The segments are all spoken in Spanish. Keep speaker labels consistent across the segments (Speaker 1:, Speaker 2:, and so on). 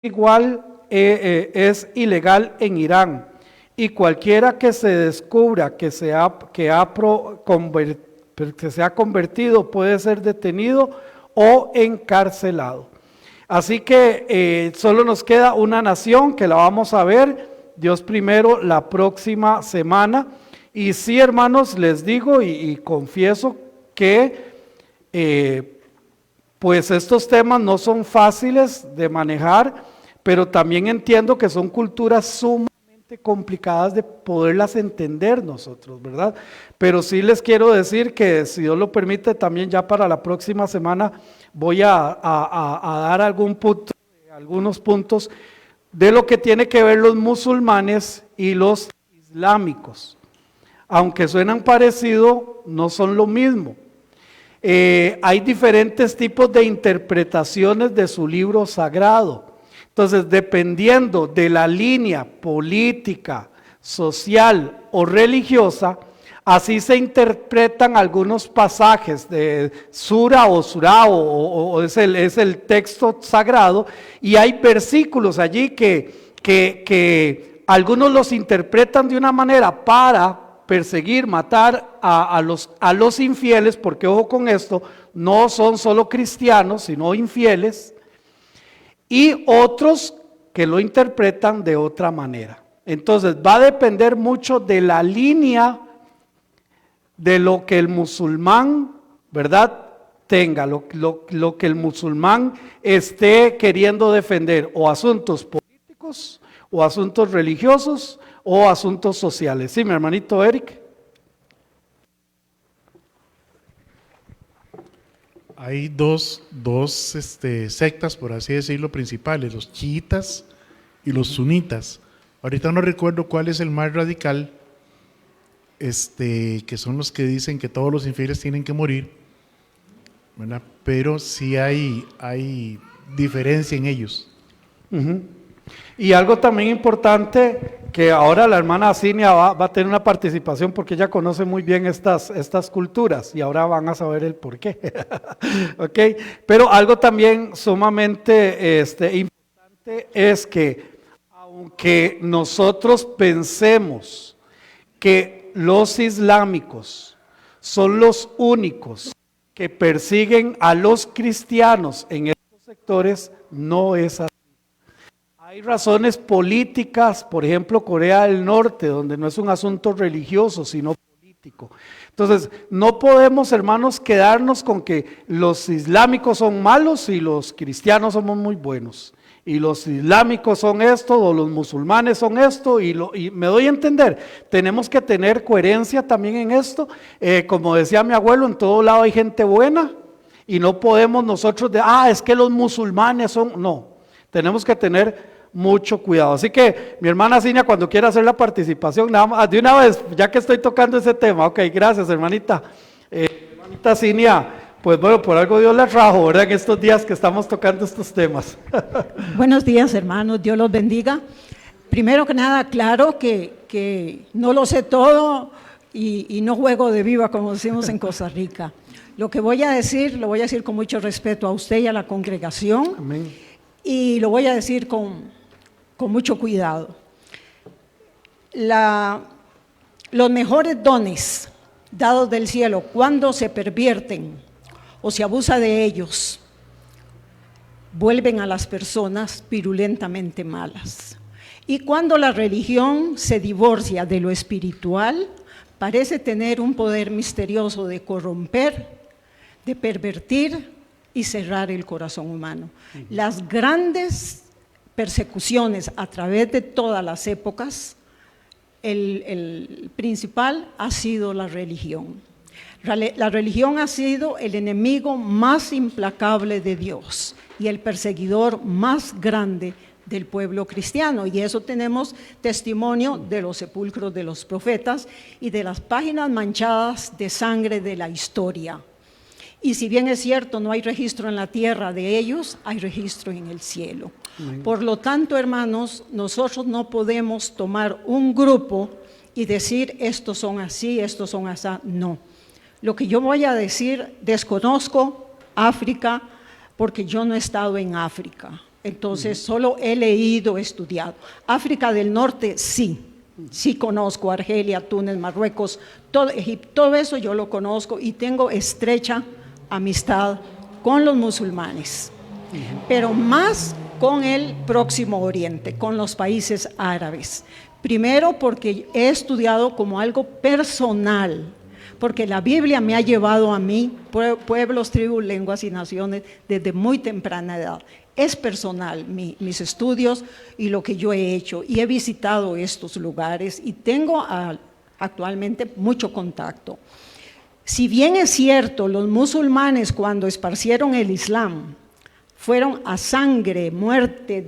Speaker 1: igual es ilegal en Irán, y cualquiera que se descubra que se ha convertido puede ser detenido o encarcelado. Así que solo nos queda una nación que la vamos a ver, Dios primero, la próxima semana. Y sí, hermanos, les digo y confieso que pues estos temas no son fáciles de manejar, pero también entiendo que son culturas sumamente complicadas de poderlas entender nosotros, ¿verdad? Pero sí les quiero decir que, si Dios lo permite, también ya para la próxima semana voy a dar algunos puntos de lo que tiene que ver los musulmanes y los islámicos. Aunque suenan parecido, no son lo mismo. Hay diferentes tipos de interpretaciones de su libro sagrado. Entonces, dependiendo de la línea política, social o religiosa, así se interpretan algunos pasajes de sura o surá, o es el texto sagrado, y hay versículos allí que algunos los interpretan de una manera para perseguir, matar a los infieles, porque ojo con esto, no son solo cristianos, sino infieles, y otros que lo interpretan de otra manera. Entonces va a depender mucho de la línea de lo que el musulmán, ¿verdad?, tenga, lo que el musulmán esté queriendo defender, o asuntos políticos, o asuntos religiosos, o asuntos sociales. Sí, mi hermanito Eric.
Speaker 2: Hay dos sectas, por así decirlo, principales, los chiitas y los sunitas. Ahorita no recuerdo cuál es el más radical, que son los que dicen que todos los infieles tienen que morir, ¿verdad? Pero sí hay diferencia en ellos.
Speaker 1: Y algo también importante, que ahora la hermana Cinia va a tener una participación, porque ella conoce muy bien estas culturas, y ahora van a saber el por qué. ¿Okay? Pero algo también sumamente importante es que, aunque nosotros pensemos que los islámicos son los únicos que persiguen a los cristianos en estos sectores, no es así. Hay razones políticas, por ejemplo, Corea del Norte, donde no es un asunto religioso, sino político. Entonces, no podemos, hermanos, quedarnos con que los islámicos son malos y los cristianos somos muy buenos. Y los islámicos son esto, o los musulmanes son esto, y me doy a entender. Tenemos que tener coherencia también en esto. Como decía mi abuelo, en todo lado hay gente buena, y no podemos nosotros es que los musulmanes son, no. Tenemos que tener mucho cuidado. Así que, mi hermana Cinia, cuando quiera hacer la participación, nada más, de una vez, ya que estoy tocando ese tema. Ok, gracias, hermanita. Hermanita Cinia, pues bueno, por algo Dios la trajo, ¿verdad?, en estos días que estamos tocando estos temas.
Speaker 3: Buenos días, hermanos, Dios los bendiga. Primero que nada, claro que no lo sé todo y no juego de viva, como decimos en Costa Rica. Lo que voy a decir, lo voy a decir con mucho respeto a usted y a la congregación.
Speaker 1: Amén.
Speaker 3: Y lo voy a decir con mucho cuidado. Los mejores dones dados del cielo, cuando se pervierten o se abusa de ellos, vuelven a las personas virulentamente malas. Y cuando la religión se divorcia de lo espiritual, parece tener un poder misterioso de corromper, de pervertir y cerrar el corazón humano. Las grandes persecuciones a través de todas las épocas, el principal ha sido la religión. La religión ha sido el enemigo más implacable de Dios y el perseguidor más grande del pueblo cristiano, y eso tenemos testimonio de los sepulcros de los profetas y de las páginas manchadas de sangre de la historia. Y si bien es cierto, no hay registro en la tierra de ellos, hay registro en el cielo. Por lo tanto, hermanos, nosotros no podemos tomar un grupo y decir, estos son así, estos son así. No. Lo que yo voy a decir, desconozco África, porque yo no he estado en África. Entonces, solo he leído, estudiado. África del Norte, sí. Sí conozco Argelia, Túnez, Marruecos, todo Egipto, todo eso yo lo conozco y tengo estrecha amistad con los musulmanes, pero más con el Próximo Oriente, con los países árabes. Primero porque he estudiado como algo personal, porque la Biblia me ha llevado a mí, pueblos, tribus, lenguas y naciones, desde muy temprana edad. Es personal mis estudios y lo que yo he hecho, y he visitado estos lugares y tengo actualmente mucho contacto. Si bien es cierto, los musulmanes cuando esparcieron el Islam fueron a sangre, muerte,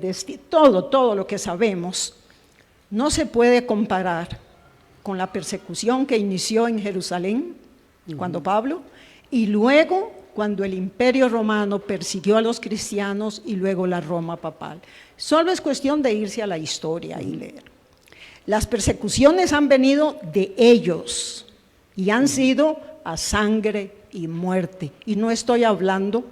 Speaker 3: todo lo que sabemos, no se puede comparar con la persecución que inició en Jerusalén, cuando Pablo, y luego cuando el Imperio Romano persiguió a los cristianos y luego la Roma papal. Solo es cuestión de irse a la historia y leer. Las persecuciones han venido de ellos y han sido a sangre y muerte. Y no estoy hablando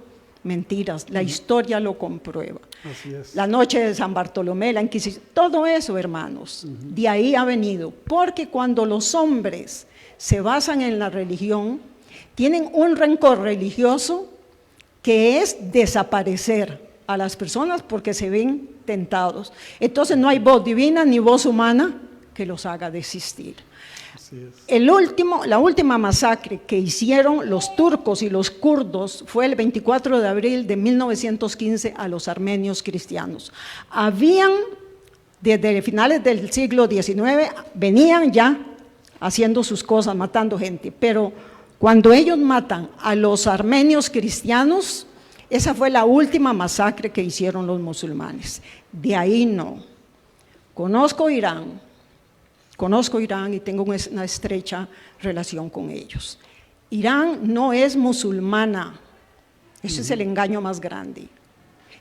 Speaker 3: mentiras, la historia lo comprueba.
Speaker 1: Así es.
Speaker 3: La noche de San Bartolomé, la Inquisición, todo eso, hermanos, de ahí ha venido. Porque cuando los hombres se basan en la religión, tienen un rencor religioso que es desaparecer a las personas porque se ven tentados. Entonces no hay voz divina ni voz humana que los haga desistir.
Speaker 1: Así es.
Speaker 3: La última masacre que hicieron los turcos y los kurdos fue el 24 de abril de 1915 a los armenios cristianos. Habían, desde finales del siglo XIX, venían ya haciendo sus cosas, matando gente, pero cuando ellos matan a los armenios cristianos, esa fue la última masacre que hicieron los musulmanes. De ahí no. Conozco Irán y tengo una estrecha relación con ellos. Irán no es musulmana, ese es el engaño más grande.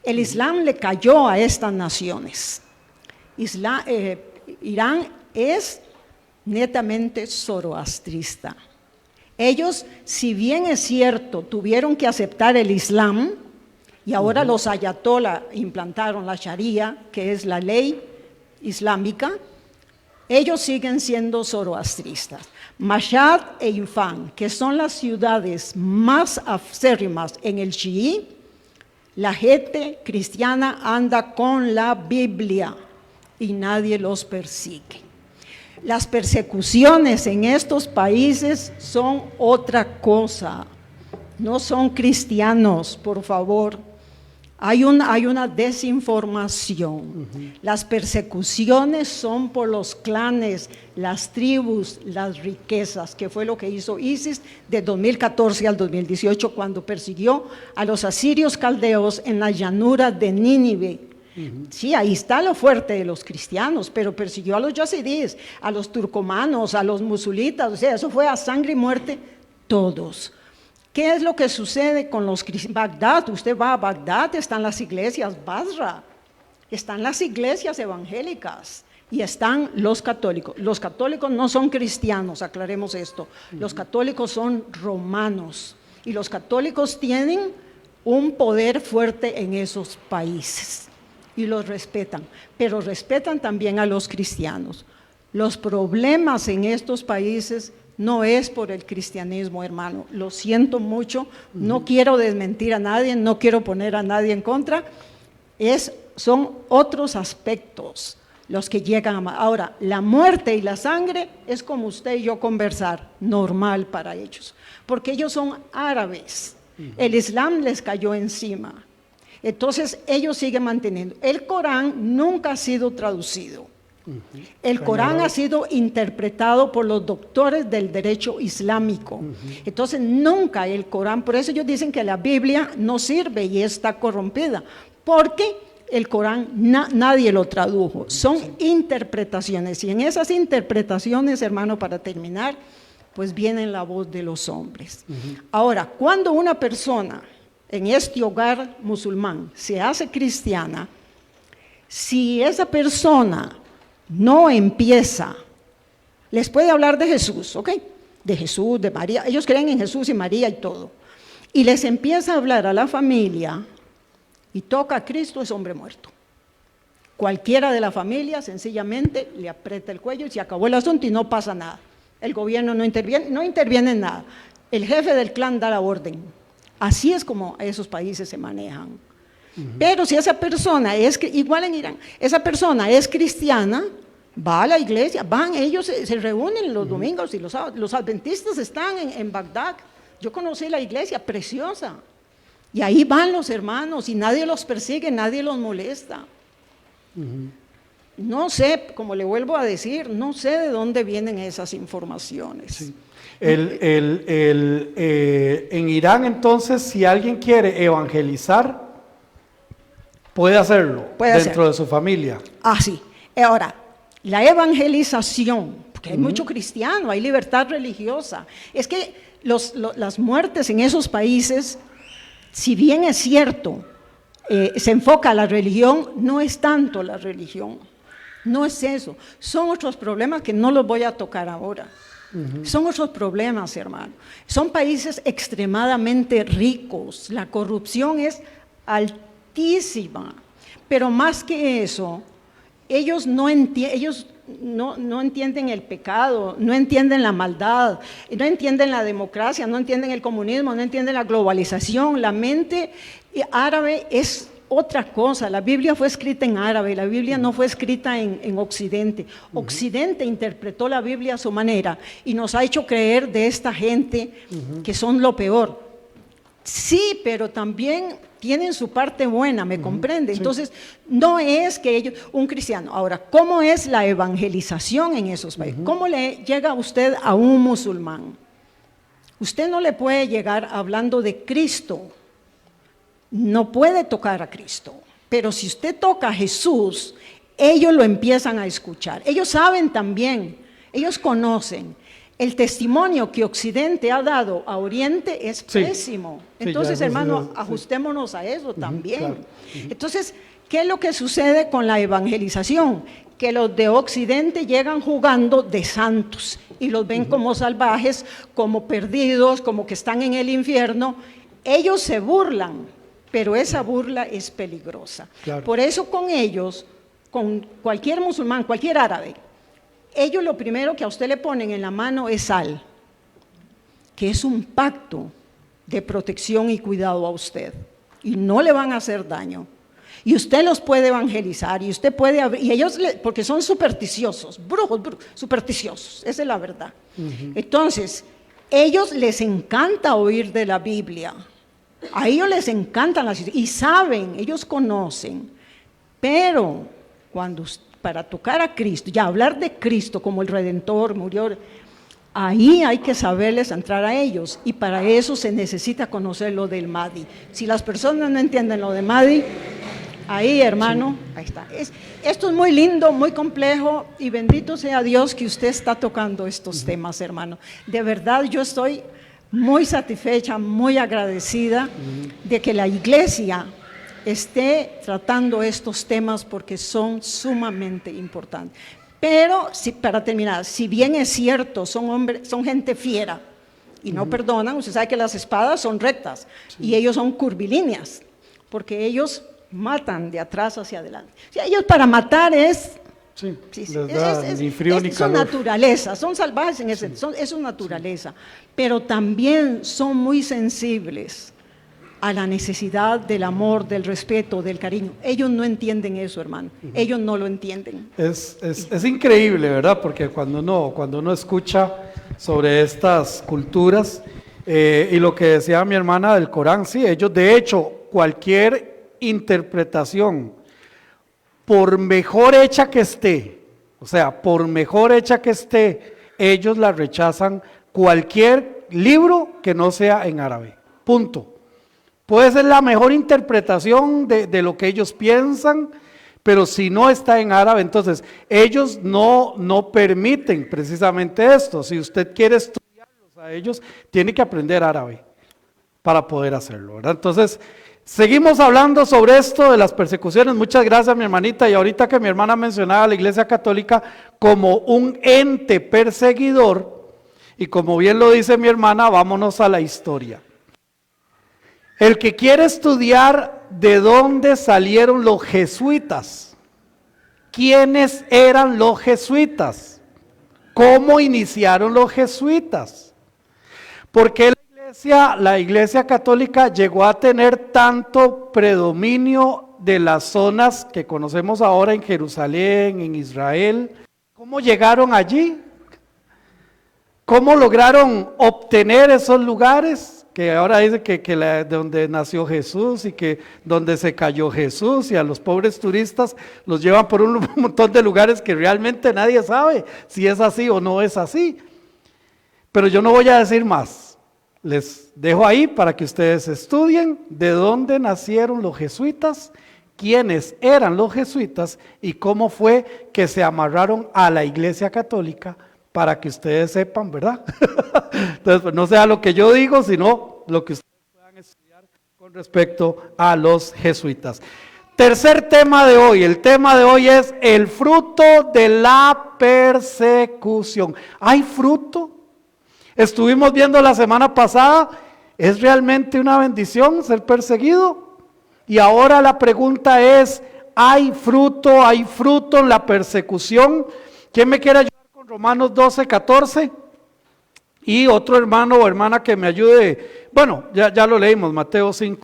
Speaker 3: El Islam le cayó a estas naciones. Irán es netamente zoroastrista. Ellos, si bien es cierto, tuvieron que aceptar el Islam y ahora los ayatolá implantaron la Sharia, que es la ley islámica, ellos siguen siendo zoroastristas. Mashhad e Ifán, que son las ciudades más acérrimas en el chií, la gente cristiana anda con la Biblia y nadie los persigue. Las persecuciones en estos países son otra cosa, no son cristianos, por favor. Hay una desinformación. Las persecuciones son por los clanes, las tribus, las riquezas, que fue lo que hizo ISIS de 2014 al 2018 cuando persiguió a los asirios caldeos en la llanura de Nínive. Sí, ahí está lo fuerte de los cristianos, pero persiguió a los yazidíes, a los turcomanos, a los musulitas, o sea, eso fue a sangre y muerte todos. ¿Qué es lo que sucede con los cristianos? Bagdad, usted va a Bagdad, están las iglesias Basra, están las iglesias evangélicas y están los católicos. Los católicos no son cristianos, aclaremos esto, los católicos son romanos y los católicos tienen un poder fuerte en esos países. Y los respetan, pero respetan también a los cristianos. Los problemas en estos países no es por el cristianismo, hermano, lo siento mucho, no quiero desmentir a nadie, no quiero poner a nadie en contra, son otros aspectos los que llegan a... Ahora, la muerte y la sangre es como usted y yo conversar, normal para ellos, porque ellos son árabes, el Islam les cayó encima. Entonces, ellos siguen manteniendo. El Corán nunca ha sido traducido. El Corán ha sido interpretado por los doctores del derecho islámico. Entonces, nunca el Corán, por eso ellos dicen que la Biblia no sirve y está corrompida, porque el Corán nadie lo tradujo. Son interpretaciones. Y en esas interpretaciones, hermano, para terminar, pues viene la voz de los hombres. Ahora, cuando una persona en este hogar musulmán se hace cristiana, si esa persona no empieza, les puede hablar de Jesús, ¿ok? De Jesús, de María, ellos creen en Jesús y María y todo, y les empieza a hablar a la familia y toca a Cristo es hombre muerto. Cualquiera de la familia sencillamente le aprieta el cuello y se acabó el asunto y no pasa nada. El gobierno no interviene en nada. El jefe del clan da la orden. Así es como esos países se manejan. Pero si esa persona es, igual en Irán, esa persona es cristiana, va a la iglesia, ellos se reúnen los domingos y los sábados. Los adventistas están en Bagdad. Yo conocí la iglesia, preciosa. Y ahí van los hermanos y nadie los persigue, nadie los molesta. No sé, como le vuelvo a decir, no sé de dónde vienen esas informaciones.
Speaker 1: Sí. En Irán, entonces, si alguien quiere evangelizar, puede hacerlo dentro de su familia.
Speaker 3: Sí. Ahora, la evangelización, porque hay mucho cristiano, hay libertad religiosa. Es que las muertes en esos países, si bien es cierto, se enfoca a la religión, no es tanto la religión, no es eso, son otros problemas que no los voy a tocar ahora. Son otros problemas, hermano. Son países extremadamente ricos, la corrupción es altísima, pero más que eso, ellos no entienden el pecado, no entienden la maldad, no entienden la democracia, no entienden el comunismo, no entienden la globalización. La mente árabe es otra cosa. La Biblia fue escrita en árabe, la Biblia no fue escrita en Occidente. Occidente interpretó la Biblia a su manera y nos ha hecho creer de esta gente que son lo peor. Sí, pero también tienen su parte buena, ¿me comprende? Entonces, no es que ellos, un cristiano. Ahora, ¿cómo es la evangelización en esos países? ¿Cómo le llega usted a un musulmán? Usted no le puede llegar hablando de Cristo, no puede tocar a Cristo, pero si usted toca a Jesús, ellos lo empiezan a escuchar. Ellos saben también, ellos conocen. El testimonio que Occidente ha dado a Oriente es pésimo. Entonces, hermano, ajustémonos a eso también. Claro. Entonces, ¿qué es lo que sucede con la evangelización? Que los de Occidente llegan jugando de santos y los ven como salvajes, como perdidos, como que están en el infierno. Ellos se burlan, pero esa burla es peligrosa. Claro. Por eso con ellos, con cualquier musulmán, cualquier árabe, ellos lo primero que a usted le ponen en la mano es sal, que es un pacto de protección y cuidado a usted, y no le van a hacer daño. Y usted los puede evangelizar, y usted puede abrir, y ellos, porque son supersticiosos, brujos, supersticiosos, esa es la verdad. Entonces, ellos les encanta oír de la Biblia, a ellos les encantan las historias, y saben, ellos conocen, pero cuando para tocar a Cristo, ya hablar de Cristo como el Redentor, murió, ahí hay que saberles entrar a ellos, y para eso se necesita conocer lo del Mahdi. Si las personas no entienden lo de Mahdi, ahí, hermano, ahí está. Esto es muy lindo, muy complejo, y bendito sea Dios que usted está tocando estos temas, hermano. De verdad, yo estoy muy satisfecha, muy agradecida de que la iglesia esté tratando estos temas porque son sumamente importantes. Pero, para terminar, si bien es cierto, son gente fiera y no perdonan, usted sabe que las espadas son rectas y ellos son curvilíneas, porque ellos matan de atrás hacia adelante. O sea, ellos para matar es
Speaker 1: ni frío ni calor.
Speaker 3: Su naturaleza, son salvajes en ese sentido, es su naturaleza, pero también son muy sensibles a la necesidad del amor, del respeto, del cariño. Ellos no entienden eso, hermano. Ellos no lo entienden.
Speaker 1: Es increíble, ¿verdad? Porque cuando uno escucha sobre estas culturas y lo que decía mi hermana del Corán, sí, ellos de hecho cualquier interpretación, por mejor hecha que esté, ellos la rechazan, cualquier libro que no sea en árabe. Punto. Puede ser la mejor interpretación de lo que ellos piensan, pero si no está en árabe, entonces ellos no permiten precisamente esto. Si usted quiere estudiarlos a ellos, tiene que aprender árabe para poder hacerlo, ¿verdad? Entonces, seguimos hablando sobre esto de las persecuciones. Muchas gracias, mi hermanita. Y ahorita que mi hermana mencionaba a la Iglesia Católica como un ente perseguidor, y como bien lo dice mi hermana, vámonos a la historia. El que quiere estudiar de dónde salieron los jesuitas, quiénes eran los jesuitas, cómo iniciaron los jesuitas, por qué la iglesia católica llegó a tener tanto predominio de las zonas que conocemos ahora en Jerusalén, en Israel, cómo llegaron allí, cómo lograron obtener esos lugares. Que ahora dice que donde nació Jesús y que donde se cayó Jesús, y a los pobres turistas los llevan por un montón de lugares que realmente nadie sabe si es así o no es así. Pero yo no voy a decir más, les dejo ahí para que ustedes estudien de dónde nacieron los jesuitas, quiénes eran los jesuitas y cómo fue que se amarraron a la Iglesia Católica, para que ustedes sepan, ¿verdad? Entonces, pues, no sea lo que yo digo, sino lo que ustedes puedan estudiar con respecto a los jesuitas. Tercer tema de hoy, el tema de hoy es el fruto de la persecución. ¿Hay fruto? Estuvimos viendo la semana pasada, ¿es realmente una bendición ser perseguido? Y ahora la pregunta es, ¿hay fruto en la persecución? ¿Quién me quiere ayudar? Romanos 12, 14, y otro hermano o hermana que me ayude, bueno, ya lo leímos, Mateo 5,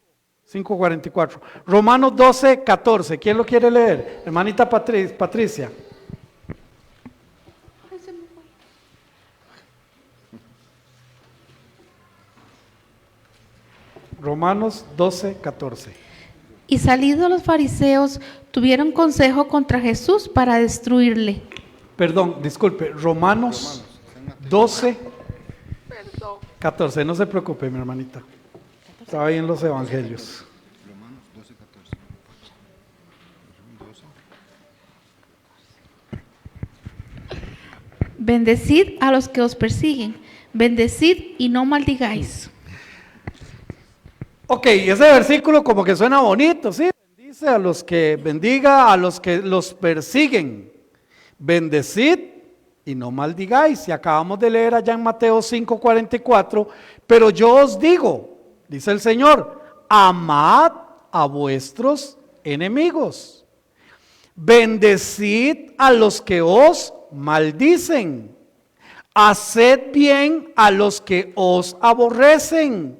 Speaker 1: 44, Romanos 12, 14, ¿quién lo quiere leer? Hermanita Patricia. Romanos 12, 14.
Speaker 4: Y salidos los fariseos, tuvieron consejo contra Jesús para destruirle.
Speaker 1: Perdón, disculpe, Romanos 12, 14, no se preocupe, mi hermanita. Estaba ahí en los evangelios.
Speaker 5: Romanos 12, 14.
Speaker 4: Bendecid a los que os persiguen, bendecid y no maldigáis.
Speaker 1: Ok, ese versículo como que suena bonito, ¿sí? Bendice a los que bendiga, a los que los persiguen. Bendecid y no maldigáis. Y acabamos de leer allá en Mateo 5:44, pero yo os digo, dice el Señor, amad a vuestros enemigos, bendecid a los que os maldicen, haced bien a los que os aborrecen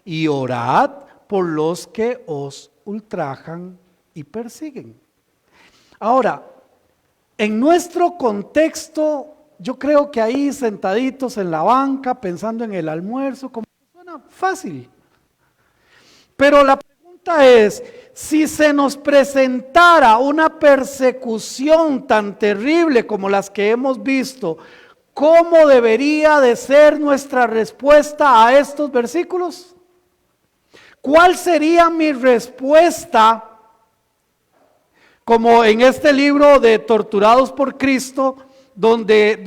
Speaker 1: y orad por los que os ultrajan y persiguen. Ahora, en nuestro contexto, yo creo que ahí sentaditos en la banca, pensando en el almuerzo, como que suena fácil. Pero la pregunta es, si se nos presentara una persecución tan terrible como las que hemos visto, ¿cómo debería de ser nuestra respuesta a estos versículos? ¿Cuál sería mi respuesta? Como en este libro de Torturados por Cristo, donde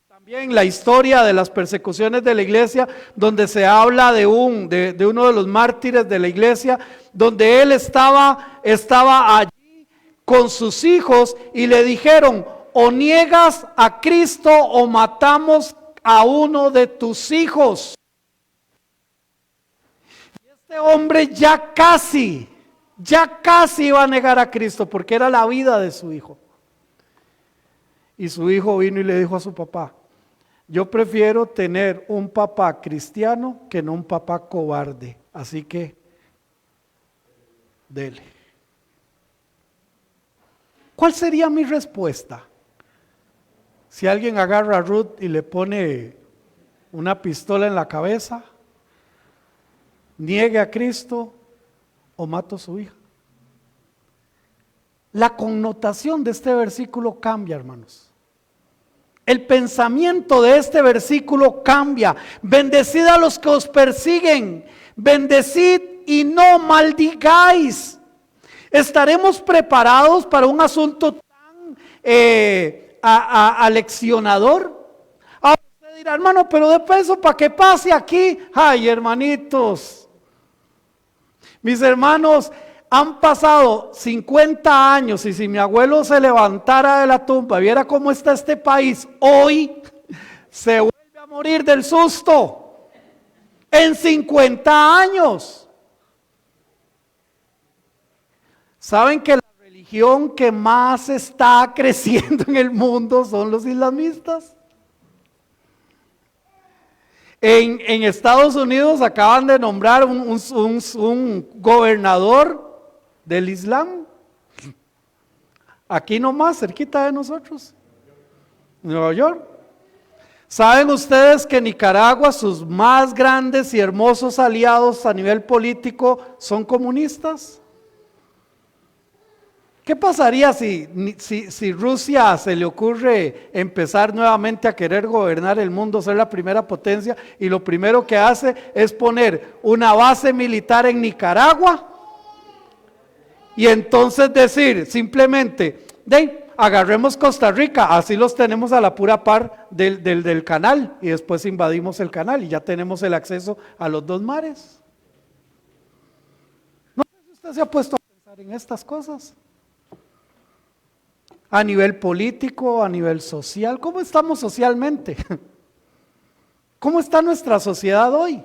Speaker 1: también la historia de las persecuciones de la iglesia, donde se habla de uno de los mártires de la iglesia, donde él estaba allí con sus hijos y le dijeron, o niegas a Cristo o matamos a uno de tus hijos. Y este hombre ya casi iba a negar a Cristo porque era la vida de su hijo. Y su hijo vino y le dijo a su papá, yo prefiero tener un papá cristiano que no un papá cobarde, así que dele. ¿Cuál sería mi respuesta? Si alguien agarra a Ruth y le pone una pistola en la cabeza, niegue a Cristo o mato a su hija. La connotación de este versículo cambia, hermanos. El pensamiento de este versículo cambia. Bendecid a los que os persiguen, bendecid y no maldigáis. ¿Estaremos preparados para un asunto tan aleccionador? Ahora usted dirá, hermano, pero de peso para que pase aquí. Ay, hermanitos, mis hermanos, han pasado 50 años y si mi abuelo se levantara de la tumba, viera cómo está este país hoy, se vuelve a morir del susto. en 50 años. ¿Saben que la religión que más está creciendo en el mundo son los islamistas? En Estados Unidos acaban de nombrar un gobernador del Islam. Aquí nomás, cerquita de nosotros, Nueva York. ¿Saben ustedes que Nicaragua, sus más grandes y hermosos aliados a nivel político son comunistas? ¿Qué pasaría si Rusia se le ocurre empezar nuevamente a querer gobernar el mundo, ser la primera potencia, y lo primero que hace es poner una base militar en Nicaragua? Y entonces decir simplemente, agarremos Costa Rica, así los tenemos a la pura par del canal, y después invadimos el canal y ya tenemos el acceso a los dos mares. No sé si usted se ha puesto a pensar en estas cosas. A nivel político, a nivel social, ¿cómo estamos socialmente? ¿Cómo está nuestra sociedad hoy?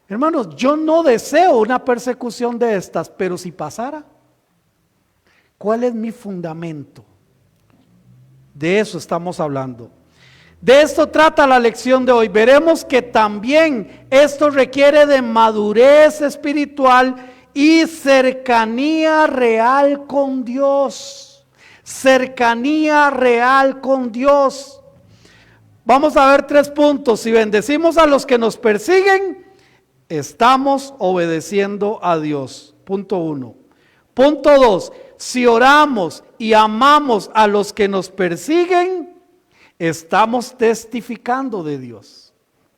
Speaker 1: Hermanos, yo no deseo una persecución de estas, pero si pasara, ¿cuál es mi fundamento? De eso estamos hablando. De esto trata la lección de hoy. Veremos que también esto requiere de madurez espiritual y cercanía real con Dios. Cercanía real con Dios. Vamos a ver 3 puntos. Si bendecimos a los que nos persiguen, estamos obedeciendo a Dios. Punto 1. Punto 2. Si oramos y amamos a los que nos persiguen, estamos testificando de Dios.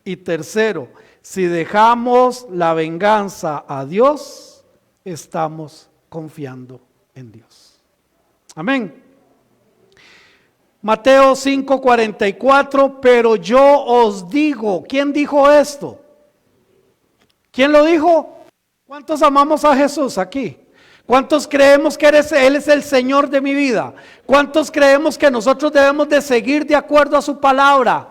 Speaker 1: Y tercero, si dejamos la venganza a Dios, estamos confiando en Dios. Amén. Mateo 5:44, pero yo os digo, ¿quién dijo esto? ¿Quién lo dijo? ¿Cuántos amamos a Jesús aquí? ¿Cuántos creemos que Él es el Señor de mi vida? ¿Cuántos creemos que nosotros debemos de seguir de acuerdo a su palabra?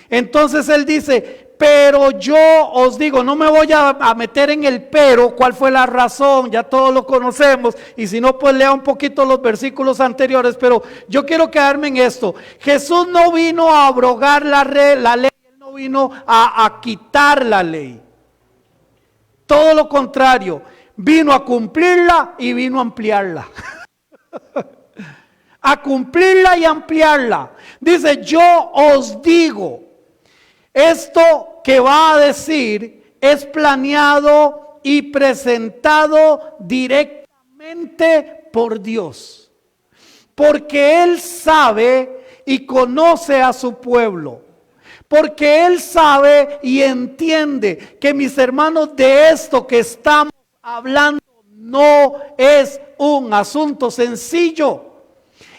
Speaker 1: Entonces Él dice, pero yo os digo, no me voy a meter en el pero, cuál fue la razón, ya todos lo conocemos, y si no, pues lea un poquito los versículos anteriores, pero yo quiero quedarme en esto. Jesús no vino a abrogar la ley, Él no vino a quitar la ley. Todo lo contrario, vino a cumplirla y vino a ampliarla. A cumplirla y ampliarla. Dice, yo os digo, esto que va a decir es planeado y presentado directamente por Dios, porque Él sabe y conoce a su pueblo, porque Él sabe y entiende que, mis hermanos, de esto que estamos hablando no es un asunto sencillo.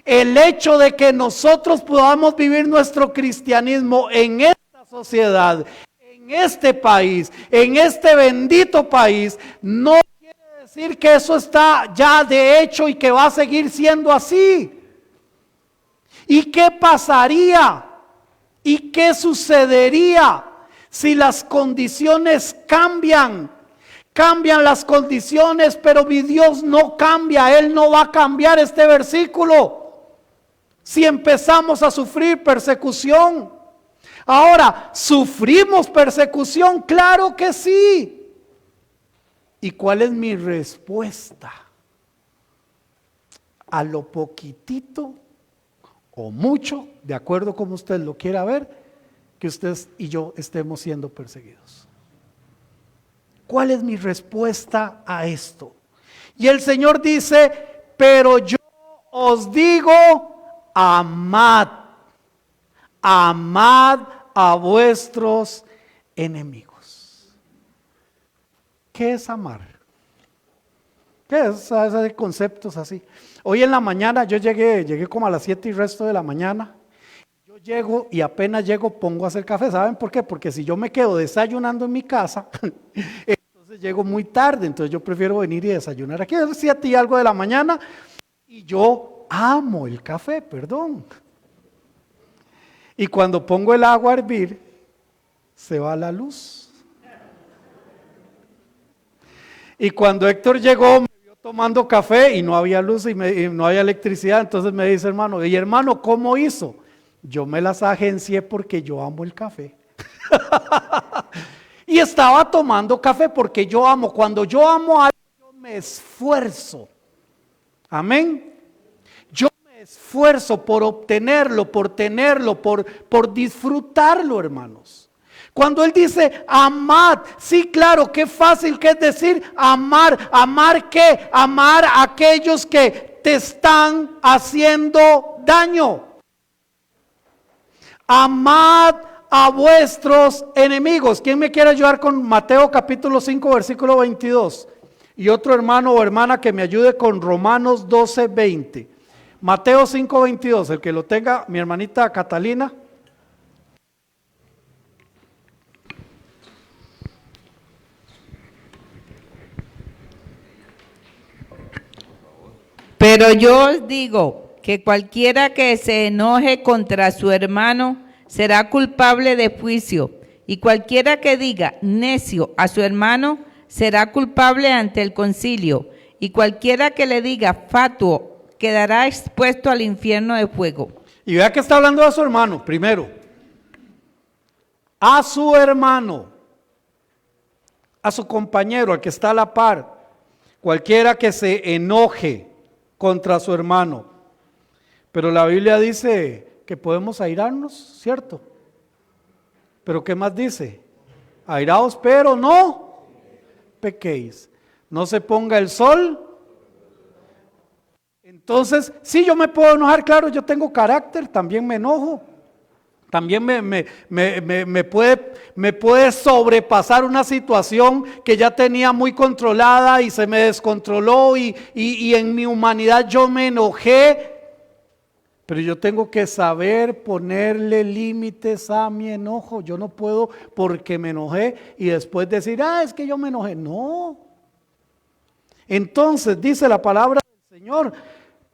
Speaker 1: El hecho de que nosotros podamos vivir nuestro cristianismo en esta sociedad, en este país, en este bendito país, no quiere decir que eso está ya de hecho y que va a seguir siendo así. ¿Y qué pasaría? ¿Y qué sucedería si las condiciones cambian? Cambian las condiciones, pero mi Dios no cambia. Él no va a cambiar este versículo. Si empezamos a sufrir persecución. Ahora, ¿sufrimos persecución? Claro que sí. ¿Y cuál es mi respuesta? A lo poquitito o mucho, de acuerdo como usted lo quiera ver, que usted y yo estemos siendo perseguidos. ¿Cuál es mi respuesta a esto? Y el Señor dice, pero yo os digo, amad, amad a vuestros enemigos. ¿Qué es amar? ¿Qué es esos conceptos así? Hoy en la mañana yo llegué como a las 7 y resto de la mañana. Yo llego y apenas llego pongo a hacer café. ¿Saben por qué? Porque si yo me quedo desayunando en mi casa, entonces llego muy tarde. Entonces yo prefiero venir y desayunar aquí a las 7 y algo de la mañana. Y yo amo el café, perdón. Y cuando pongo el agua a hervir, se va la luz. Y cuando Héctor llegó, me vio tomando café y no había luz y no había electricidad. Entonces me dice, hermano, y hermano, ¿cómo hizo? Yo me las agencié porque yo amo el café. Y estaba tomando café porque yo amo. Cuando yo amo algo, yo me esfuerzo. Amén. Yo me esfuerzo por obtenerlo, por tenerlo, por disfrutarlo, hermanos. Cuando él dice amad, sí, claro, qué fácil que es decir amar. ¿Amar qué? Amar a aquellos que te están haciendo daño. Amad a vuestros enemigos. ¿Quién me quiere ayudar con Mateo capítulo 5 versículo 22? Y otro hermano o hermana que me ayude con Romanos 12, 20. Mateo 5, 22, el que lo tenga, mi hermanita Catalina.
Speaker 6: Pero yo os digo que cualquiera que se enoje contra su hermano será culpable de juicio, y cualquiera que diga necio a su hermano será culpable ante el concilio, y cualquiera que le diga fatuo quedará expuesto al infierno de fuego.
Speaker 1: Y vea que está hablando a su hermano, primero. A su hermano, a su compañero, al que está a la par. Cualquiera que se enoje contra su hermano. Pero la Biblia dice que podemos airarnos, ¿cierto? Pero ¿qué más dice? Airaos, pero no pequéis. No se ponga el sol. Entonces, sí, yo me puedo enojar, claro, yo tengo carácter, también me enojo. También me puede sobrepasar una situación que ya tenía muy controlada y se me descontroló y en mi humanidad yo me enojé. Pero yo tengo que saber ponerle límites a mi enojo. Yo no puedo porque me enojé y después decir, es que yo me enojé. No. Entonces dice la palabra del Señor,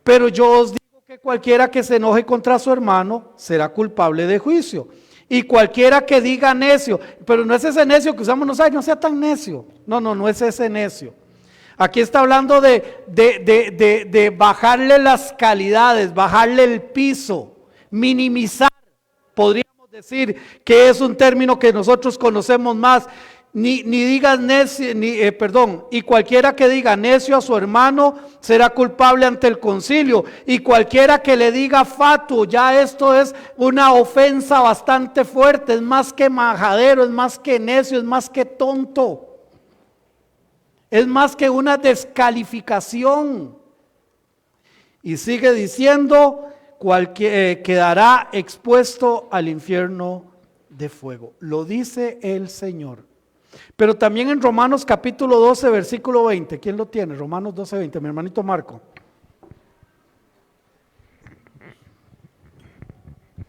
Speaker 1: pero yo os digo que cualquiera que se enoje contra su hermano será culpable de juicio. Y cualquiera que diga necio, pero no es ese necio que usamos nosotros, no sea tan necio. No es ese necio. Aquí está hablando de bajarle las calidades, bajarle el piso, minimizar. Podríamos decir que es un término que nosotros conocemos más. Ni digas necio, y cualquiera que diga necio a su hermano será culpable ante el concilio, y cualquiera que le diga fatuo, ya esto es una ofensa bastante fuerte, es más que majadero, es más que necio, es más que tonto, es más que una descalificación. Y sigue diciendo, quedará expuesto al infierno de fuego. Lo dice el Señor. Pero también en Romanos capítulo 12, versículo 20. ¿Quién lo tiene? Romanos 12, 20. Mi hermanito Marco.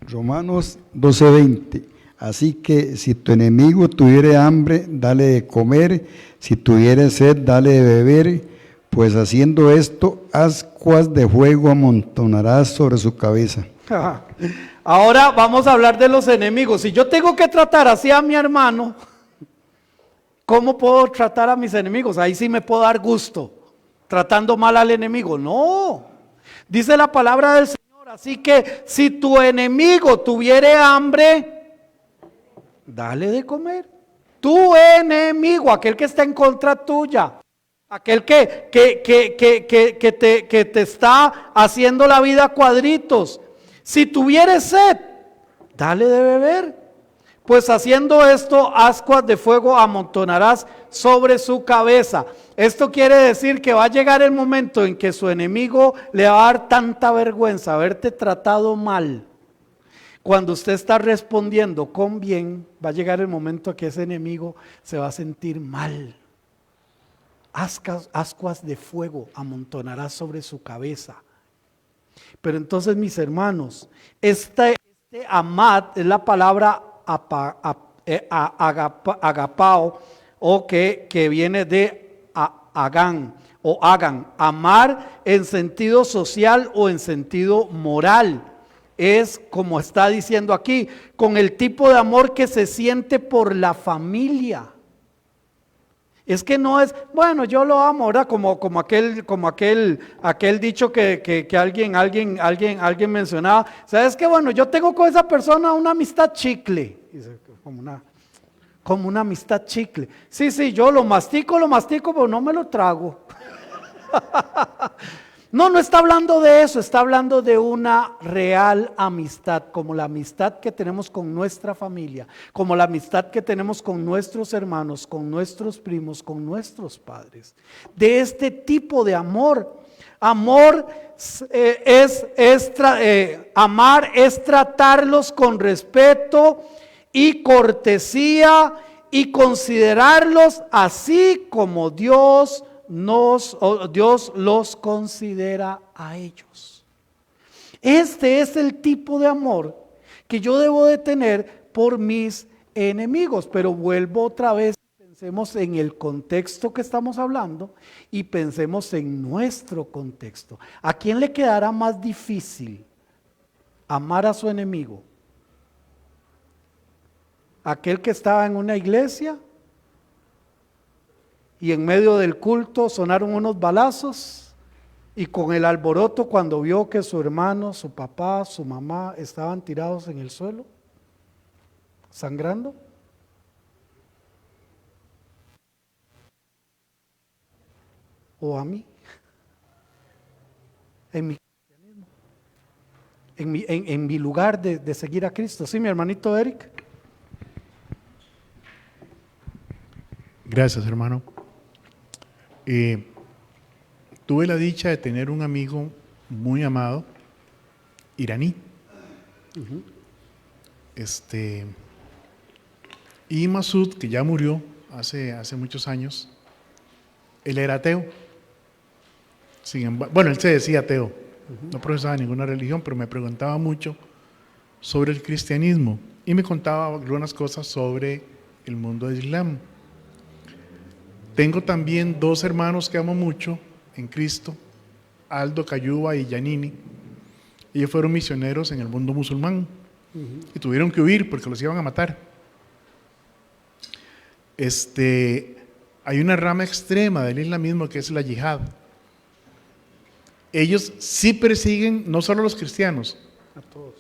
Speaker 5: Romanos 12, 20. Así que si tu enemigo tuviere hambre, dale de comer. Si tuviere sed, dale de beber. Pues haciendo esto, ascuas de fuego amontonarás sobre su cabeza.
Speaker 1: Ahora vamos a hablar de los enemigos. Si yo tengo que tratar así a mi hermano, ¿cómo puedo tratar a mis enemigos? Ahí sí me puedo dar gusto, tratando mal al enemigo. No, dice la palabra del Señor, así que si tu enemigo tuviere hambre, dale de comer. Tu enemigo, aquel que está en contra tuya, aquel que te está haciendo la vida a cuadritos. Si tuviere sed, dale de beber. Pues haciendo esto, ascuas de fuego amontonarás sobre su cabeza. Esto quiere decir que va a llegar el momento en que su enemigo le va a dar tanta vergüenza haberte tratado mal. Cuando usted está respondiendo con bien, va a llegar el momento en que ese enemigo se va a sentir mal. Ascuas de fuego amontonarás sobre su cabeza. Pero entonces, mis hermanos, este amad es la palabra agapao, o que viene de hagan o hagan, amar en sentido social o en sentido moral. es, como está diciendo aquí, con el tipo de amor que se siente por la familia. Es que no es, bueno, yo lo amo, ¿verdad? Como aquel dicho que alguien mencionaba. ¿Sabes qué? Bueno, yo tengo con esa persona una amistad chicle. Como una amistad chicle. Sí, yo lo mastico, pero no me lo trago. No está hablando de eso, está hablando de una real amistad, como la amistad que tenemos con nuestra familia, como la amistad que tenemos con nuestros hermanos, con nuestros primos, con nuestros padres. De este tipo de amor. Amor amar es tratarlos con respeto y cortesía y considerarlos así como Dios los considera a ellos. Este es el tipo de amor que yo debo de tener por mis enemigos, pero vuelvo otra vez, pensemos en el contexto que estamos hablando y pensemos en nuestro contexto. ¿A quién le quedará más difícil amar a su enemigo? ¿Aquel que estaba en una iglesia y en medio del culto sonaron unos balazos y con el alboroto cuando vio que su hermano, su papá, su mamá estaban tirados en el suelo, sangrando? ¿O a mí? En mi cristianismo, en mi lugar de seguir a Cristo. ¿Sí, mi hermanito Eric?
Speaker 2: Gracias, hermano. Tuve la dicha de tener un amigo muy amado, iraní. Y Masud, que ya murió hace muchos años, él era ateo. Bueno, él se decía ateo, no profesaba ninguna religión, pero me preguntaba mucho sobre el cristianismo y me contaba algunas cosas sobre el mundo del Islam. Tengo también dos hermanos que amo mucho en Cristo, Aldo Cayuba y Yanini. Ellos fueron misioneros en el mundo musulmán y tuvieron que huir porque los iban a matar. Hay una rama extrema del islamismo que es la yihad. Ellos sí persiguen no solo a los cristianos,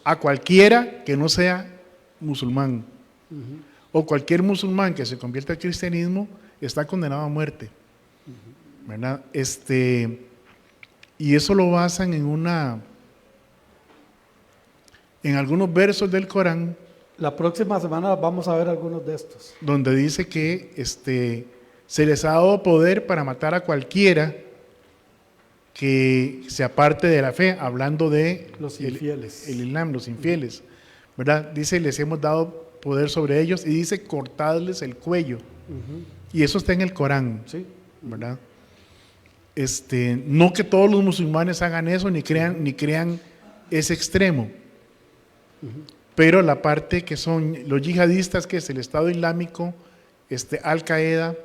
Speaker 2: a cualquiera que no sea musulmán. O cualquier musulmán que se convierta al cristianismo está condenado a muerte, ¿verdad? Y eso lo basan en algunos versos del Corán.
Speaker 1: La próxima semana vamos a ver algunos de estos.
Speaker 2: Donde dice que se les ha dado poder para matar a cualquiera que se aparte de la fe, hablando de
Speaker 1: los infieles.
Speaker 2: El Islam, los infieles, ¿verdad? Dice, les hemos dado poder sobre ellos y dice, cortadles el cuello. Y eso está en el Corán,
Speaker 1: sí,
Speaker 2: ¿verdad? No que todos los musulmanes hagan eso ni crean ese extremo, pero la parte que son los yihadistas, que es el Estado Islámico, Al Qaeda,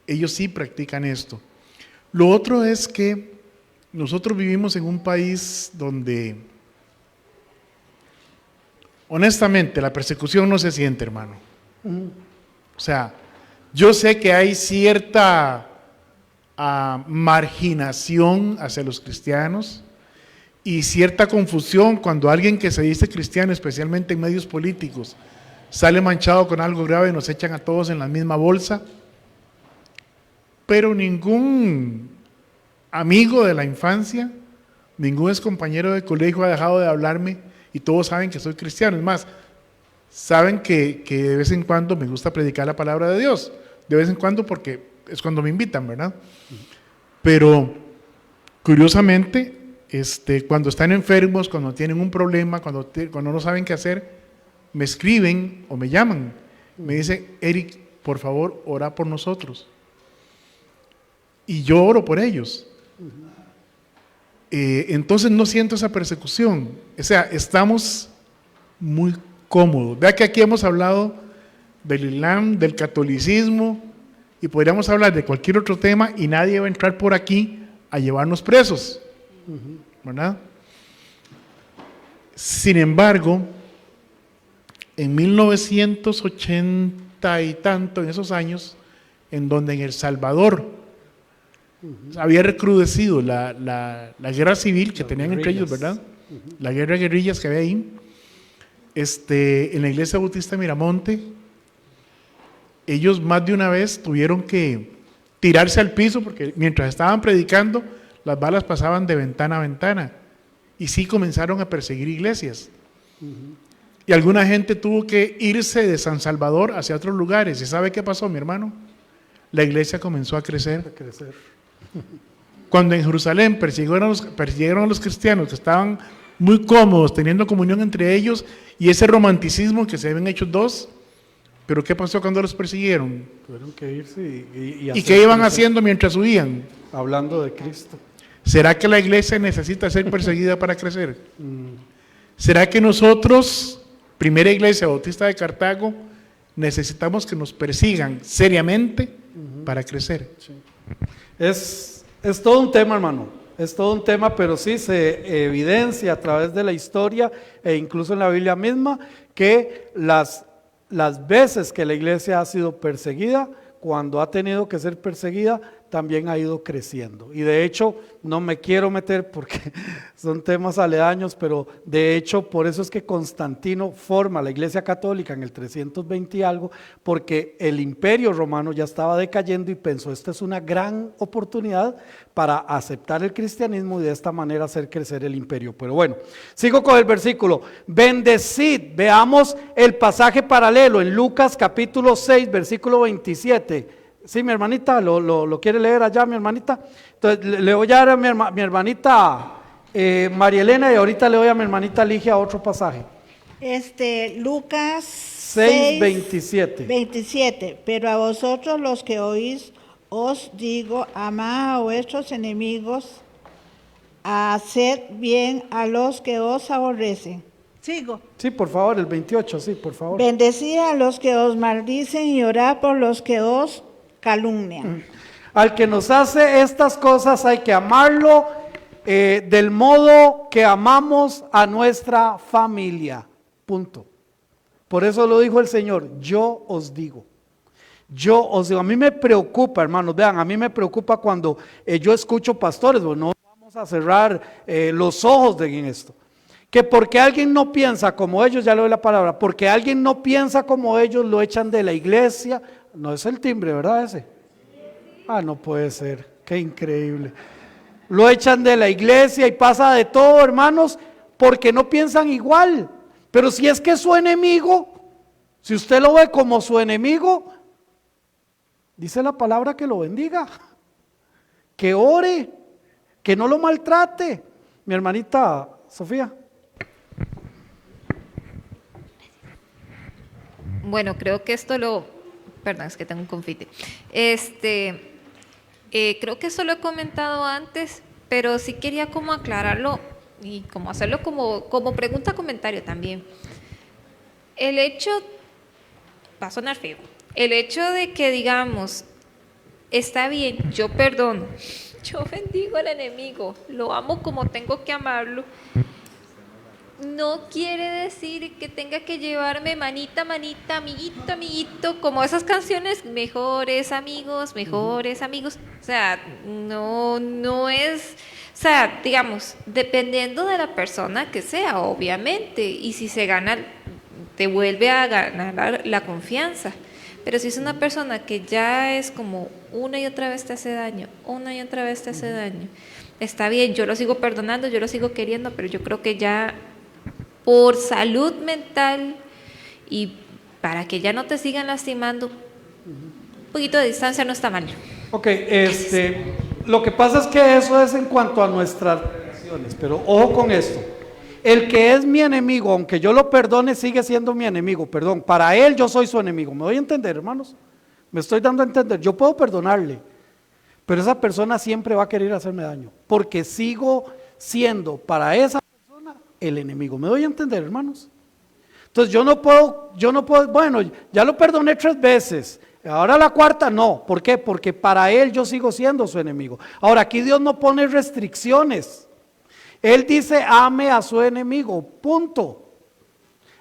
Speaker 2: ellos sí practican esto. Lo otro es que nosotros vivimos en un país donde, honestamente, la persecución no se siente, hermano. O sea, yo sé que hay cierta marginación hacia los cristianos y cierta confusión cuando alguien que se dice cristiano, especialmente en medios políticos, sale manchado con algo grave y nos echan a todos en la misma bolsa. Pero ningún amigo de la infancia, ningún ex compañero de colegio ha dejado de hablarme y todos saben que soy cristiano. Es más, saben que de vez en cuando me gusta predicar la palabra de Dios, de vez en cuando porque es cuando me invitan, ¿verdad? Pero curiosamente, cuando están enfermos, cuando tienen un problema, cuando no saben qué hacer, me escriben o me llaman, me dicen, Eric, por favor, ora por nosotros. Y yo oro por ellos. Entonces no siento esa persecución. O sea, estamos muy cómodos. Vea que aquí hemos hablado del Islam, del catolicismo, y podríamos hablar de cualquier otro tema y nadie va a entrar por aquí a llevarnos presos, ¿verdad? Sin embargo, en 1980 y tanto, en esos años, en donde en El Salvador había recrudecido la guerra civil que tenían entre ellos, ¿verdad? La guerra de guerrillas que había ahí, en la iglesia bautista de Miramonte, ellos más de una vez tuvieron que tirarse al piso porque mientras estaban predicando, las balas pasaban de ventana a ventana y sí comenzaron a perseguir iglesias. Y alguna gente tuvo que irse de San Salvador hacia otros lugares. ¿Y sabe qué pasó, mi hermano? La iglesia comenzó a crecer. Cuando en Jerusalén persiguieron a los cristianos que estaban muy cómodos, teniendo comunión entre ellos, y ese romanticismo que se ven hechos dos, pero ¿qué pasó cuando los persiguieron?
Speaker 1: Tuvieron que irse
Speaker 2: ¿Y qué iban haciendo mientras huían?
Speaker 1: Hablando de Cristo.
Speaker 2: ¿Será que la iglesia necesita ser perseguida para crecer? ¿Será que nosotros, Primera Iglesia Bautista de Cartago, necesitamos que nos persigan seriamente para crecer?
Speaker 1: Sí. Es todo un tema, hermano, es todo un tema, pero sí se evidencia a través de la historia e incluso en la Biblia misma que las veces que la iglesia ha sido perseguida, cuando ha tenido que ser perseguida, también ha ido creciendo. Y de hecho, no me quiero meter porque son temas aledaños, pero de hecho, por eso es que Constantino forma la Iglesia Católica en el 320 y algo, porque el Imperio Romano ya estaba decayendo y pensó, esta es una gran oportunidad para aceptar el cristianismo y de esta manera hacer crecer el imperio. Pero bueno, sigo con el versículo. Bendecid, veamos el pasaje paralelo en Lucas capítulo 6, versículo 27. Sí, mi hermanita, ¿lo quiere leer allá, mi hermanita? Entonces, le voy a dar a mi hermanita María Elena y ahorita le doy a mi hermanita Ligia otro pasaje.
Speaker 7: Lucas
Speaker 1: 6, 27.
Speaker 7: 27. Pero a vosotros los que oís, os digo, amad a vuestros enemigos, haced bien a los que os aborrecen. ¿Sigo?
Speaker 1: Sí, por favor, el 28, sí, por favor.
Speaker 7: Bendecid a los que os maldicen y orad por los que os calumnian.
Speaker 1: Al que nos hace estas cosas hay que amarlo del modo que amamos a nuestra familia. Punto. Por eso lo dijo el Señor, yo os digo. A mí me preocupa, hermanos, vean, a mí me preocupa cuando yo escucho pastores, bueno, no vamos a cerrar los ojos en esto. Que porque alguien no piensa como ellos, ya le doy la palabra, porque alguien no piensa como ellos, lo echan de la iglesia. No es el timbre, ¿verdad ese? Ah, no puede ser, qué increíble. Lo echan de la iglesia y pasa de todo, hermanos, porque no piensan igual. Pero si es que es su enemigo, si usted lo ve como su enemigo, dice la palabra que lo bendiga, que ore, que no lo maltrate. Mi hermanita Sofía.
Speaker 8: Bueno, creo que perdón, es que tengo un confite. Creo que esto lo he comentado antes, pero sí quería como aclararlo y como hacerlo como pregunta, comentario también. El hecho, va a sonar feo, el hecho de que digamos, está bien, yo perdono, yo bendigo al enemigo, lo amo como tengo que amarlo, no quiere decir que tenga que llevarme manita, manita, amiguito, amiguito, como esas canciones, mejores amigos, o sea, no es, o sea, digamos, dependiendo de la persona que sea, obviamente, y si se gana, te vuelve a ganar la confianza, pero si es una persona que ya es como una y otra vez te hace daño, está bien, yo lo sigo perdonando, yo lo sigo queriendo, pero yo creo que ya por salud mental y para que ya no te sigan lastimando, un poquito de distancia no está mal.
Speaker 1: Ok, lo que pasa es que eso es en cuanto a nuestras relaciones, pero ojo con esto. El que es mi enemigo, aunque yo lo perdone, sigue siendo mi enemigo, perdón. Para él yo soy su enemigo. ¿Me doy a entender, hermanos? Me estoy dando a entender. Yo puedo perdonarle, pero esa persona siempre va a querer hacerme daño, porque sigo siendo para esa persona el enemigo. ¿Me doy a entender, hermanos? Entonces yo no puedo, bueno, ya lo perdoné 3 veces, ahora la cuarta no. ¿Por qué? Porque para él yo sigo siendo su enemigo. Ahora, aquí Dios no pone restricciones. Él dice, ame a su enemigo, punto.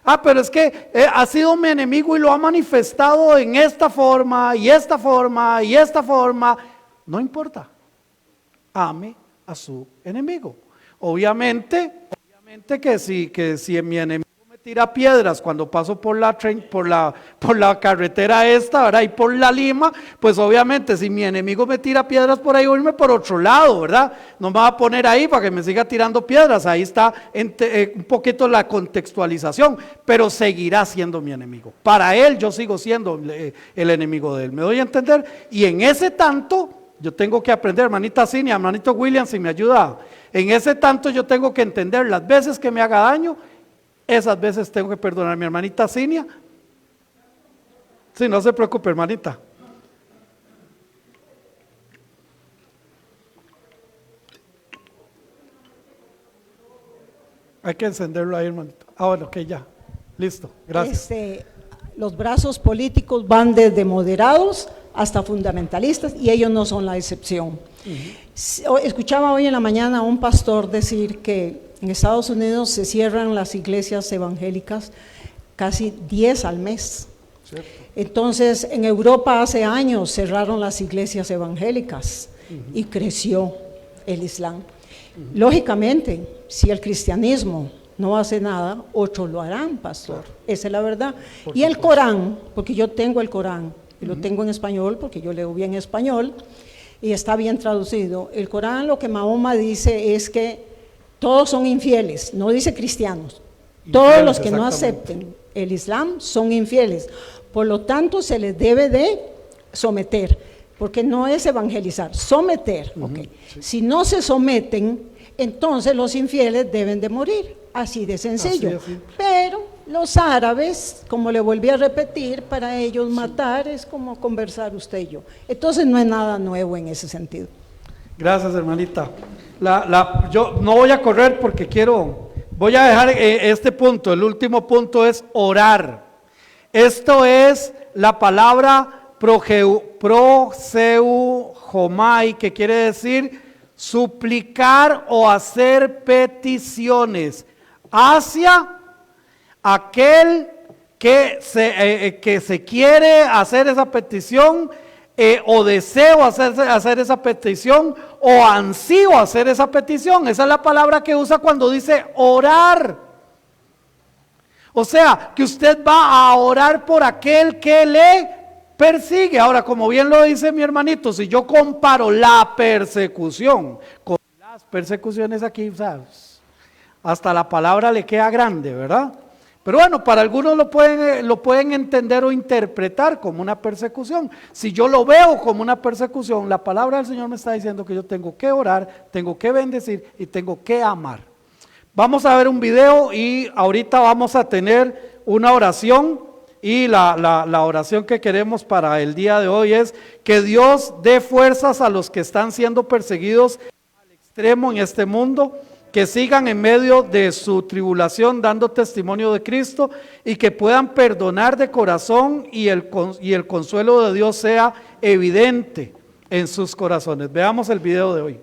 Speaker 1: Ah, pero es que ha sido mi enemigo y lo ha manifestado en esta forma, y esta forma, y esta forma. No importa, ame a su enemigo. Obviamente que si mi enemigo me tira piedras cuando paso por la carretera esta, ¿verdad? Y por la Lima, pues obviamente si mi enemigo me tira piedras por ahí, voy a irme por otro lado, ¿verdad? No me va a poner ahí para que me siga tirando piedras. Ahí está un poquito la contextualización, pero seguirá siendo mi enemigo. Para él yo sigo siendo el enemigo de él. ¿Me doy a entender? Y en ese tanto yo tengo que aprender, hermanita Cinia, hermanito William, si me ayuda. En ese tanto yo tengo que entender las veces que me haga daño, esas veces tengo que perdonar. Mi hermanita Cinia, sí, no se preocupe, hermanita. Hay que encenderlo ahí, hermanito. Ah, bueno, ok, ya, listo, gracias.
Speaker 3: Los brazos políticos van desde moderados hasta fundamentalistas y ellos no son la excepción. Escuchaba hoy en la mañana a un pastor decir que en Estados Unidos se cierran las iglesias evangélicas casi 10 al mes. ¿Cierto? Entonces en Europa hace años cerraron las iglesias evangélicas y creció el Islam. Lógicamente, si el cristianismo no hace nada, otros lo harán, pastor. Claro. Esa es la verdad. Y el Corán, porque yo tengo el Corán, y lo tengo en español, porque yo leo bien español, y está bien traducido. El Corán, lo que Mahoma dice es que todos son infieles, no dice cristianos. Todos los que no acepten el Islam son infieles. Por lo tanto, se les debe de someter, porque no es evangelizar, someter. Okay. Sí. Si no se someten, entonces los infieles deben de morir. Así de sencillo. Así. Pero los árabes, como le volví a repetir, para ellos matar es como conversar usted y yo. Entonces no es nada nuevo en ese sentido.
Speaker 1: Gracias, hermanita. Yo no voy a correr porque voy a dejar este punto. El último punto es orar. Esto es la palabra proseujomai, que quiere decir suplicar o hacer peticiones hacia aquel que se quiere hacer esa petición, o deseo hacer esa petición, o ansío hacer esa petición. Esa es la palabra que usa cuando dice orar. O sea, que usted va a orar por aquel que le persigue. Ahora, como bien lo dice mi hermanito, si yo comparo la persecución con las persecuciones aquí, ¿sabes? Hasta la palabra le queda grande, ¿verdad? Pero bueno, para algunos lo pueden entender o interpretar como una persecución. Si yo lo veo como una persecución, la palabra del Señor me está diciendo que yo tengo que orar, tengo que bendecir y tengo que amar. Vamos a ver un video y ahorita vamos a tener una oración, y la oración que queremos para el día de hoy es que Dios dé fuerzas a los que están siendo perseguidos al extremo en este mundo, que sigan en medio de su tribulación dando testimonio de Cristo y que puedan perdonar de corazón y el consuelo de Dios sea evidente en sus corazones. Veamos el video de hoy.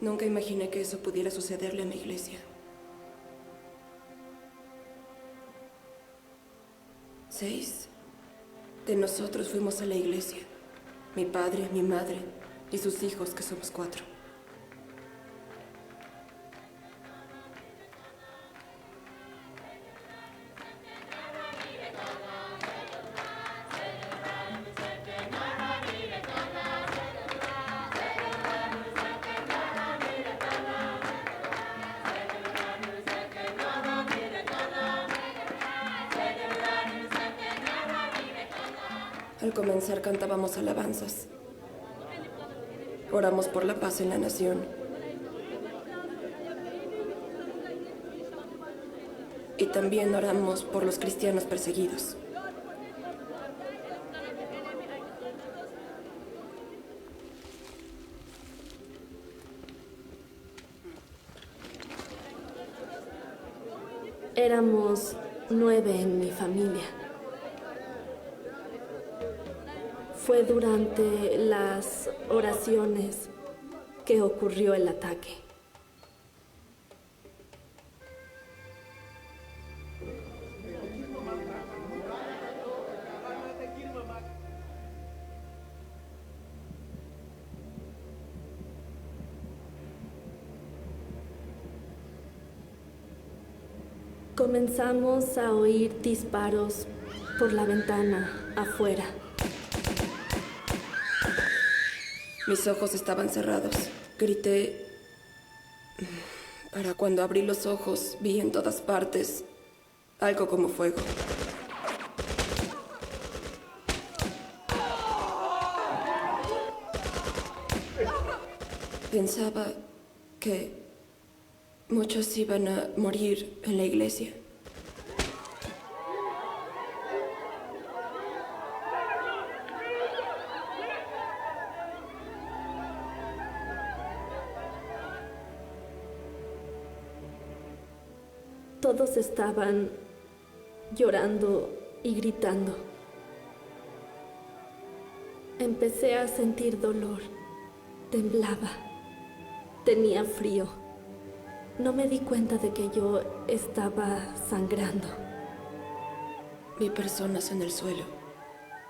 Speaker 9: Nunca imaginé que eso pudiera sucederle a mi iglesia. 6 de nosotros fuimos a la iglesia. Mi padre, mi madre y sus hijos, que somos 4. Al comenzar cantábamos alabanzas. Oramos por la paz en la nación. Y también oramos por los cristianos perseguidos.
Speaker 10: Éramos 9 en mi familia. Fue durante las oraciones que ocurrió el ataque. Comenzamos a oír disparos por la ventana afuera.
Speaker 9: Mis ojos estaban cerrados. Grité. Para cuando abrí los ojos, vi en todas partes algo como fuego. Pensaba que muchos iban a morir en la iglesia.
Speaker 10: Todos estaban llorando y gritando. Empecé a sentir dolor. Temblaba. Tenía frío. No me di cuenta de que yo estaba sangrando.
Speaker 9: Vi personas en el suelo,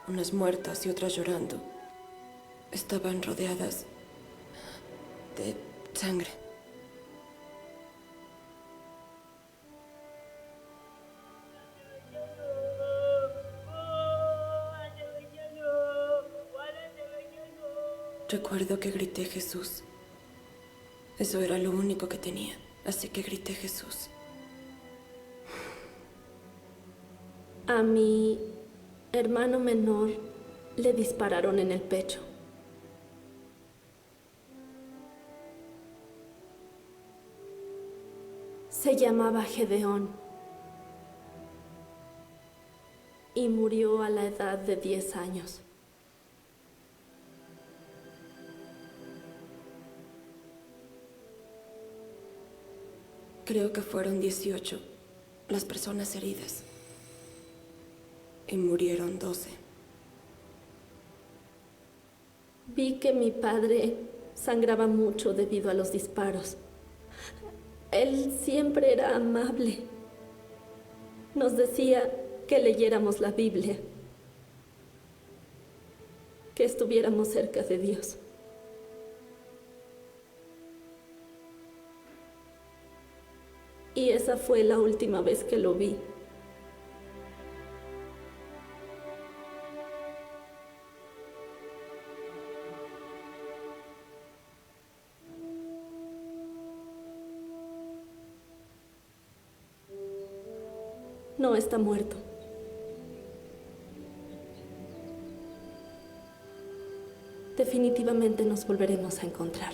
Speaker 9: unas muertas y otras llorando. Estaban rodeadas de sangre. Recuerdo que grité Jesús. Eso era lo único que tenía, así que grité Jesús.
Speaker 10: A mi hermano menor le dispararon en el pecho. Se llamaba Gedeón y murió a la edad de 10 años.
Speaker 9: Creo que fueron 18 las personas heridas y murieron 12.
Speaker 10: Vi que mi padre sangraba mucho debido a los disparos. Él siempre era amable. Nos decía que leyéramos la Biblia, que estuviéramos cerca de Dios. Y esa fue la última vez que lo vi. No está muerto. Definitivamente nos volveremos a encontrar.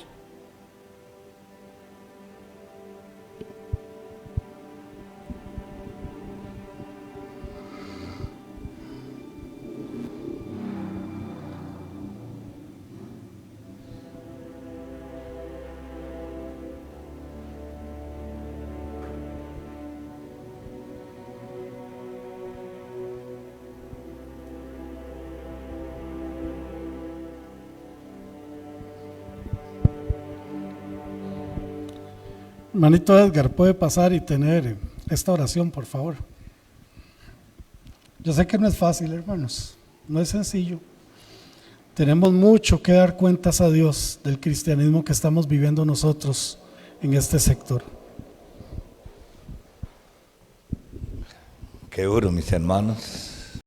Speaker 1: Hermanito Edgar, puede pasar y tener esta oración, por favor. Yo sé que no es fácil, hermanos, no es sencillo. Tenemos mucho que dar cuentas a Dios del cristianismo que estamos viviendo nosotros en este sector.
Speaker 11: Qué duro, mis hermanos.